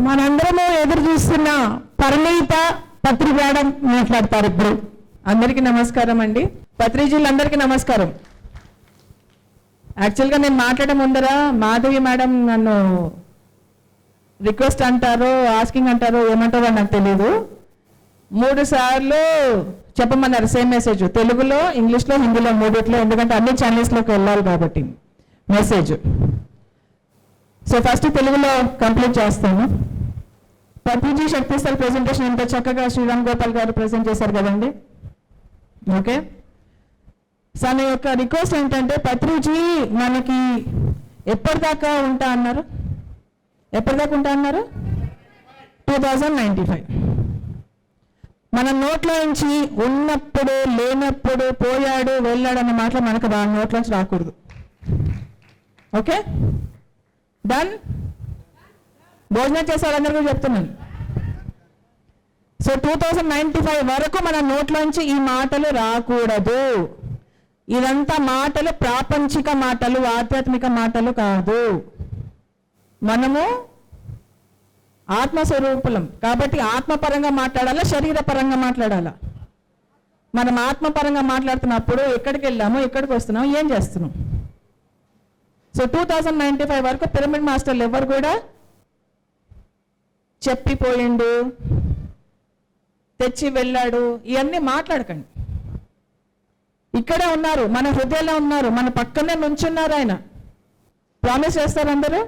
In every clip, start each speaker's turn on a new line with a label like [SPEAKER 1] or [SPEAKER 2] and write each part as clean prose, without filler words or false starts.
[SPEAKER 1] మనందరము ఎదురు చూస్తున్న పరిణీత పత్రి మేడం మాట్లాడతారు ఇప్పుడు.
[SPEAKER 2] అందరికీ నమస్కారం అండి. పత్రిజీలందరికీ నమస్కారం. యాక్చువల్గా నేను మాట్లాడే ముందర మాధవి మేడం నన్ను రిక్వెస్ట్ అంటారో ఆస్కింగ్ అంటారో ఏమంటారో నాకు తెలియదు. 3 సార్లు చెప్పమన్నారు సేమ్ మెసేజ్, తెలుగులో, ఇంగ్లీష్లో, హిందీలో, 3 ఎందుకంటే అన్ని ఛానల్స్లోకి వెళ్ళాలి కాబట్టి మెసేజ్. సో ఫస్ట్ తెలుగులో కంప్లీట్ చేస్తాను. పత్రిజీ శక్తిస్థల్ ప్రెజెంటేషన్ ఎంత చక్కగా శ్రీరామ్ గోపాల్ గారు ప్రెజెంట్ చేశారు కదండి. ఓకే, తన యొక్క రిక్వెస్ట్ ఏంటంటే పత్రిజీ మనకి ఎప్పటిదాకా ఉంటా అన్నారు? 2095. మన నోట్లో నుంచి ఉన్నప్పుడు లేనప్పుడు పోయాడు వెళ్ళాడు అన్న మాటలు మనకు నోట్లోంచి రాకూడదు. Okay, done. భోజనం చేసే వాళ్ళందరూ కూడా చెప్తున్నాను. సో 2095 వరకు మన నోట్లోంచి ఈ మాటలు రాకూడదు. ఇదంతా మాటలు ప్రాపంచిక మాటలు, ఆధ్యాత్మిక మాటలు కాదు. మనము ఆత్మస్వరూపులం కాబట్టి ఆత్మపరంగా మాట్లాడాలా, శరీరపరంగా మాట్లాడాలా? మనం ఆత్మపరంగా మాట్లాడుతున్నప్పుడు ఎక్కడికి వెళ్ళాము, ఎక్కడికి వస్తున్నాము, ఏం చేస్తున్నాం? సో 2095 వరకు పిరమిడ్ మాస్టర్లు ఎవరు కూడా చెప్పిపోయిండు, తెచ్చి వెళ్ళాడు, ఇవన్నీ మాట్లాడకండి. ఇక్కడే ఉన్నారు, మన హృదయంలో ఉన్నారు, మన పక్కనే నుంచున్నారు. ఆయన ప్రామిస్ చేస్తారు అందరూ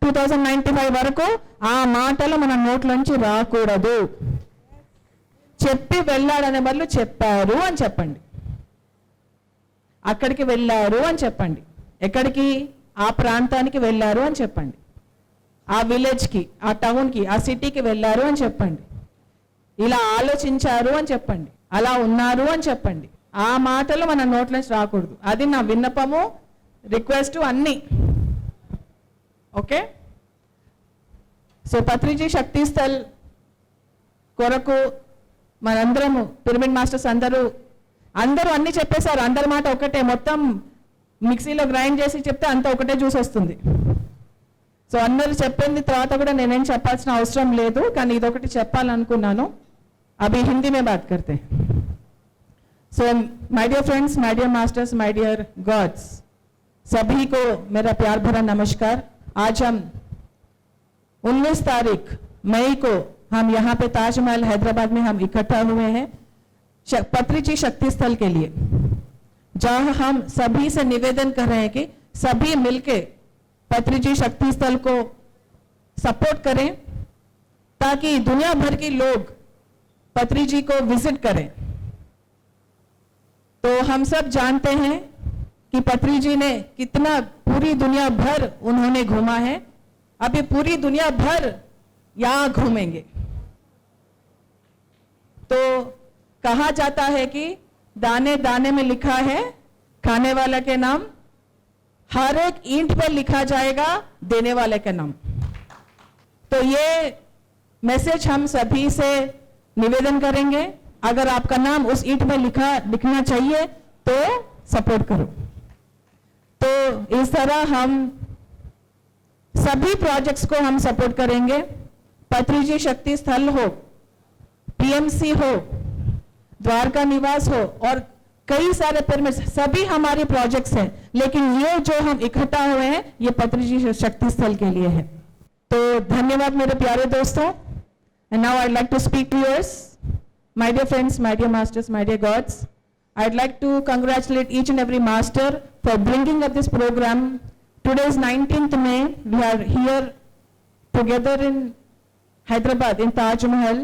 [SPEAKER 2] 2095 వరకు ఆ మాటలు మన నోట్లోంచి రాకూడదు. చెప్పి వెళ్ళాడనే బదులు చెప్పారు అని చెప్పండి. అక్కడికి వెళ్ళారు అని చెప్పండి. ఎక్కడికి? ఆ ప్రాంతానికి వెళ్ళారు అని చెప్పండి. ఆ విలేజ్కి, ఆ టౌన్కి, ఆ సిటీకి వెళ్ళారు అని చెప్పండి. ఇలా ఆలోచించారు అని చెప్పండి. అలా ఉన్నారు అని చెప్పండి. ఆ మాటలు మన నోట్లోంచి రాకూడదు. అది నా విన్నపము, రిక్వెస్ట్ అన్నీ. ఓకే, సో పత్రిజీ శక్తిస్థల్ కొరకు మనందరము పిరమిడ్ మాస్టర్స్ అందరూ అన్నీ చెప్పేశారు. అందరి మాట ఒకటే, మొత్తం మిక్సీలో గ్రైండ్ చేసి చెప్తే అంతా ఒకటే జ్యూస్ వస్తుంది. సో అందరూ చెప్పింది తర్వాత కూడా నేనేం చెప్పాల్సిన అవసరం లేదు, కానీ ఇదొకటి చెప్పాలనుకున్నాను. అవి హిందీ మే బాత్ కర్తే. So my dear friends, my dear masters, my dear gods, सभी को मेरा प्यार भरा नमस्कार. आज हम 19 तारीख मई को हम यहाँ पे ताजमहल हैदराबाद में हम इकट्ठा हुए हैं पत्रिजी शक्ति स्थल के लिए, जहाँ हम सभी से निवेदन कर रहे हैं कि सभी मिलके पत्रिजी शक्ति स्थल को सपोर्ट करें ताकि दुनिया भर के लोग पत्रिजी को विजिट करें. तो हम सब जानते हैं कि पत्रिजी ने कितना पूरी दुनिया भर उन्होंने घूमा है. अभी पूरी दुनिया भर यहाँ घूमेंगे. तो कहा जाता है कि दाने दाने में लिखा है खाने वाले के नाम, हर एक ईंट पर लिखा जाएगा देने वाले का नाम. तो ये मैसेज हम सभी से निवेदन करेंगे, अगर आपका नाम उस ईंट में लिखना चाहिए तो सपोर्ट करो. तो इस तरह हम सभी प्रोजेक्ट्स को हम सपोर्ट करेंगे. पत्रिजी शक्ति स्थल हो, पीएमसी हो, द्वारका निवास हो और कई सारे पिरामिड, सभी हमारे प्रोजेक्ट्स हैं, लेकिन ये जो हम इकट्ठा हुए हैं ये पत्रिजी शक्ति स्थल के लिए है. तो धन्यवाद मेरे प्यारे दोस्तों. And now I like to speak to yours. My dear friends, my dear masters, my dear gods, I'd like to congratulate each and every master for bringing up this program. Today is 19th May. We are here together in Hyderabad in Taj Mahal,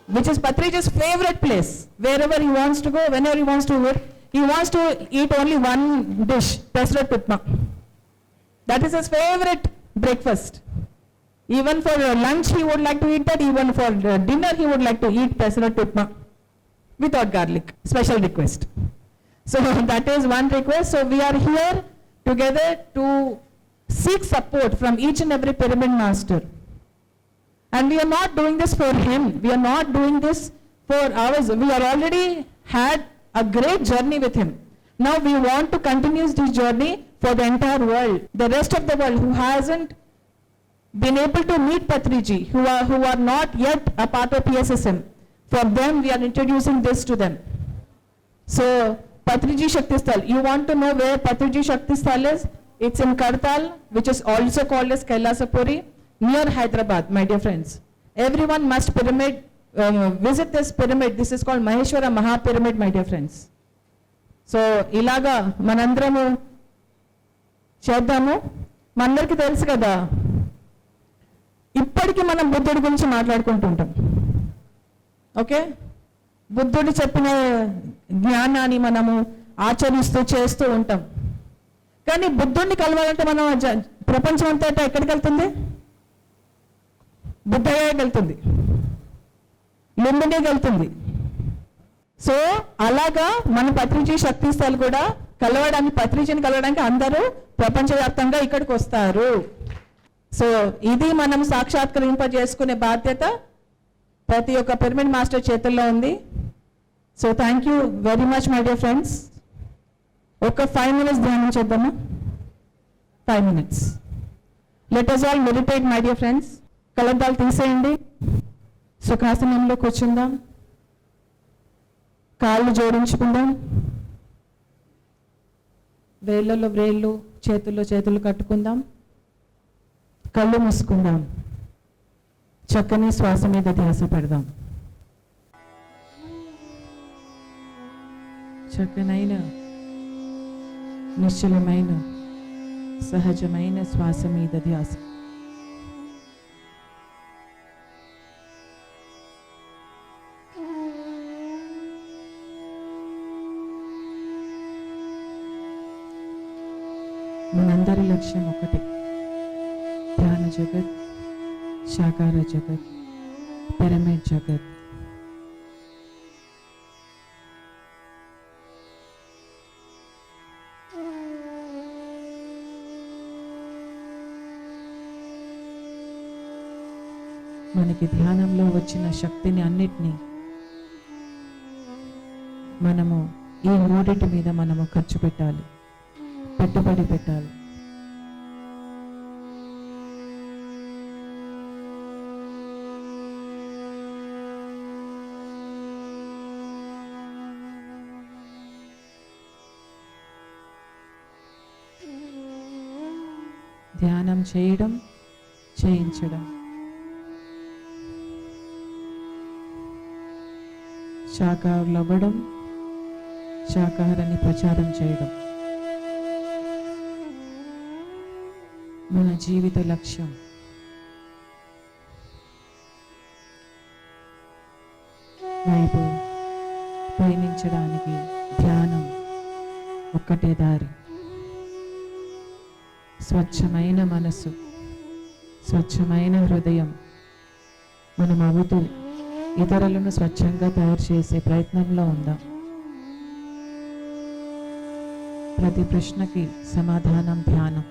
[SPEAKER 2] which is Patriji's favorite place. Wherever he wants to go, whenever he wants to work, he wants to eat only one dish, pesarat upma. That is his favorite breakfast. Even for lunch he would like to eat that, even for dinner he would like to eat pesarat upma without garlic. Special request. So that is one request. So we are here together to seek support from each and every pyramid master. And we are not doing this for him. We are not doing this for ours. We are already had a great journey with him. Now we want to continue this journey for the entire world. The rest of the world who hasn't been able to meet Patriji, who are not yet a part of PSSM. For them, we are introducing this to them. So, Patriji Shakti Sthal, you want to know where Patriji Shakti Sthal is? It's in Kartal, which is also called as Kailasapuri, near Hyderabad, my dear friends. Everyone must visit this pyramid. This is called Maheshwara Maha Pyramid, my dear friends. So, ilaga manandramu చేద్దాము. మనందరికీ తెలుసు కదా, ఇప్పటికీ మనం బుద్ధుడి గురించి మాట్లాడుకుంటుంటాం. Okay, బుద్ధుడు చెప్పిన జ్ఞానాన్ని మనము ఆచరిస్తూ చేస్తూ ఉంటాం. కానీ బుద్ధుడిని కలవాలంటే మనం ప్రపంచం అంతా ఎక్కడికి వెళ్తుంది? బుద్ధగయకి వెళ్తుంది, లుంబినికి వెళ్తుంది. సో అలాగా మన పత్రిజీ శక్తి స్థల్ కూడా కలవడానికి, పత్రిజీని కలవడానికి అందరూ ప్రపంచవ్యాప్తంగా ఇక్కడికి వస్తారు. సో ఇది మనం సాక్షాత్కరింపజేసుకునే బాధ్యత ప్రతి ఒక్క పిరమిడ్ మాస్టర్ చేతుల్లో ఉంది. So thank you very much my dear friends. ఒక 5 minutes ధ్యానం చేద్దామా? 5 minutes. Let us all meditate my dear friends. కళ్ళద్దాలు తీసేయండి, సుఖాసనంలో కూర్చుందాం, కాళ్ళు జోడించుకుందాం, వేళ్ళలో వేళ్ళు, చేతుల్లో చేతులు కట్టుకుందాం, కళ్ళు మూసుకుందాం, చక్కని శ్వాస మీద ధ్యాస పెడదాం. చక్కనైన నిశ్చలమైన సహజమైన శ్వాస మీద ధ్యాస. మనందరి లక్ష్యం ఒకటి, ధ్యాన జగత్, సాకార జగత్, పిరమిడ్ జగత్. మనకి ధ్యానంలో వచ్చిన శక్తిని అన్నిటినీ మనము ఈ మూడింటి మీద మనము ఖర్చు పెట్టాలి, పెట్టుబడి పెట్టాలి. ధ్యానం చేయడం, చేయించడం, శాకాహారులు అవ్వడం, శాకాహారాన్ని ప్రచారం చేయడం మన జీవిత లక్ష్యం. వైపు పయనించడానికి ధ్యానం ఒక్కటే దారి. స్వచ్ఛమైన మనసు, స్వచ్ఛమైన హృదయం మనం అవుతూ ఇతరులను స్వచ్ఛంగా తయారు చేసే ప్రయత్నంలో ఉందాం. ప్రతి ప్రశ్నకి సమాధానం ధ్యానం.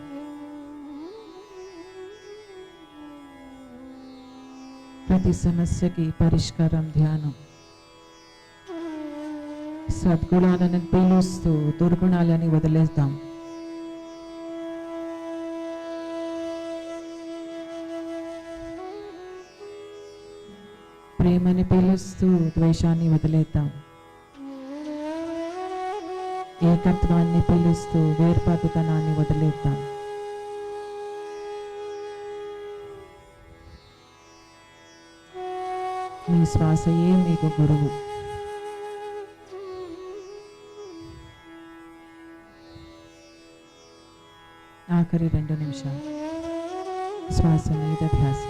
[SPEAKER 2] ప్రతి సమస్యకి పరిష్కారం ధ్యానం. సద్గుణాలను పీలుస్తూ దుర్గుణాలని వదిలేద్దాం. ప్రేమని పీలుస్తూ ద్వేషాన్ని వదిలేద్దాం. ఏకత్వాన్ని పీలుస్తూ వేర్పాటుతనాన్ని వదిలేద్దాం. మీ శ్వాసయే మీకు గురువు. ఆఖరి 2 నిమిషాలు శ్వాస మీద ధ్యాస.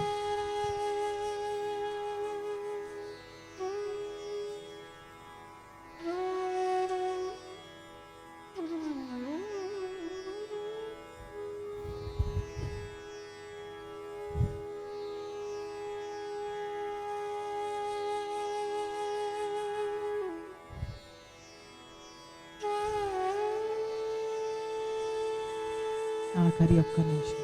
[SPEAKER 2] ఆఖరి 1 నిమిషం.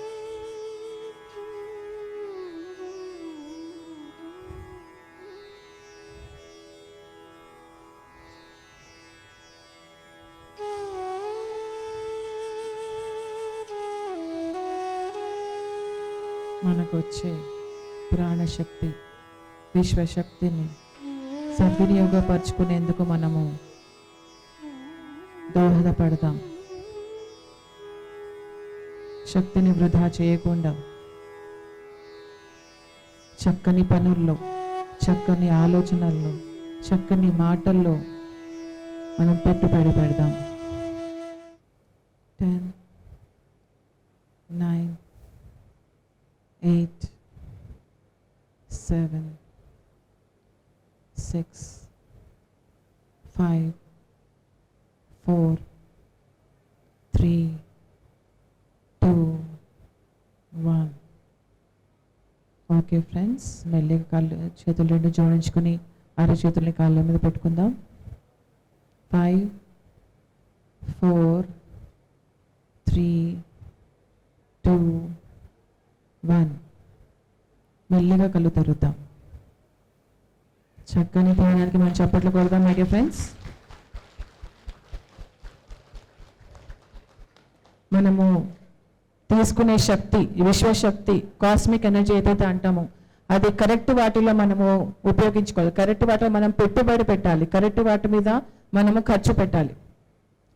[SPEAKER 3] మనకు వచ్చే ప్రాణశక్తి విశ్వశక్తిని సద్వినియోగపరుచుకునేందుకు మనము దోహదపడతాం. శక్తిని వృధా చేయకుండా చక్కని పనుల్లో, చక్కని ఆలోచనల్లో, చక్కని మాటల్లో మనం పెట్టుబడి పెడదాం. 10, 9, 8, 7, 6, 5, 4, 3, 2, 1. ఓకే ఫ్రెండ్స్, మెల్లిగా చేతులు రెండు జోడించుకుని అరచేతుల్ని కాళ్ళ మీద పెట్టుకుందాం. 5, 4, 3, 2, 1. మెల్లిగా కళ్ళు తెరుద్దాం. చక్కని ధ్యానానికి మనం చప్పట్లు కొడదాం మై డియర్ ఫ్రెండ్స్. మనము తీసుకునే శక్తి, విశ్వశక్తి, కాస్మిక్ ఎనర్జీ ఏదైతే అంటామో అది కరెక్ట్ వాటిలో మనము ఉపయోగించుకోవాలి. కరెక్ట్ వాటిలో మనం పెట్టుబడి పెట్టాలి. కరెక్ట్ వాటి మీద మనము ఖర్చు పెట్టాలి.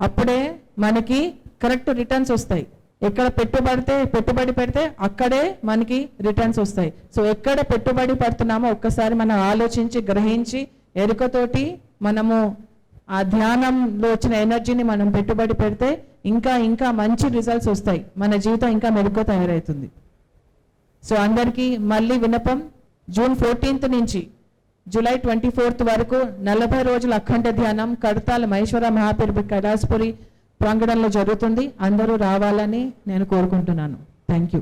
[SPEAKER 3] అప్పుడే మనకి కరెక్ట్ రిటర్న్స్ వస్తాయి. ఎక్కడ పెట్టుబడి పెడితే అక్కడే మనకి రిటర్న్స్ వస్తాయి. సో ఎక్కడ పెట్టుబడి పెడుతున్నామో ఒక్కసారి మనం ఆలోచించి, గ్రహించి, ఎరుకతోటి మనము ఆ ధ్యానంలో వచ్చిన ఎనర్జీని మనం పెట్టుబడి పెడితే ఇంకా ఇంకా మంచి రిజల్ట్స్ వస్తాయి. మన జీవితం ఇంకా మెరుగ్గా తయారవుతుంది. సో అందరికీ మళ్ళీ విన్నపం, జూన్ 14th నుంచి జూలై 24th వరకు 40 రోజుల అఖండ ధ్యానం కడతాల మహేశ్వర మహాపీర్ కైలాసపురి ప్రాంగణంలో జరుగుతుంది. అందరూ రావాలని నేను కోరుకుంటున్నాను. Thank you.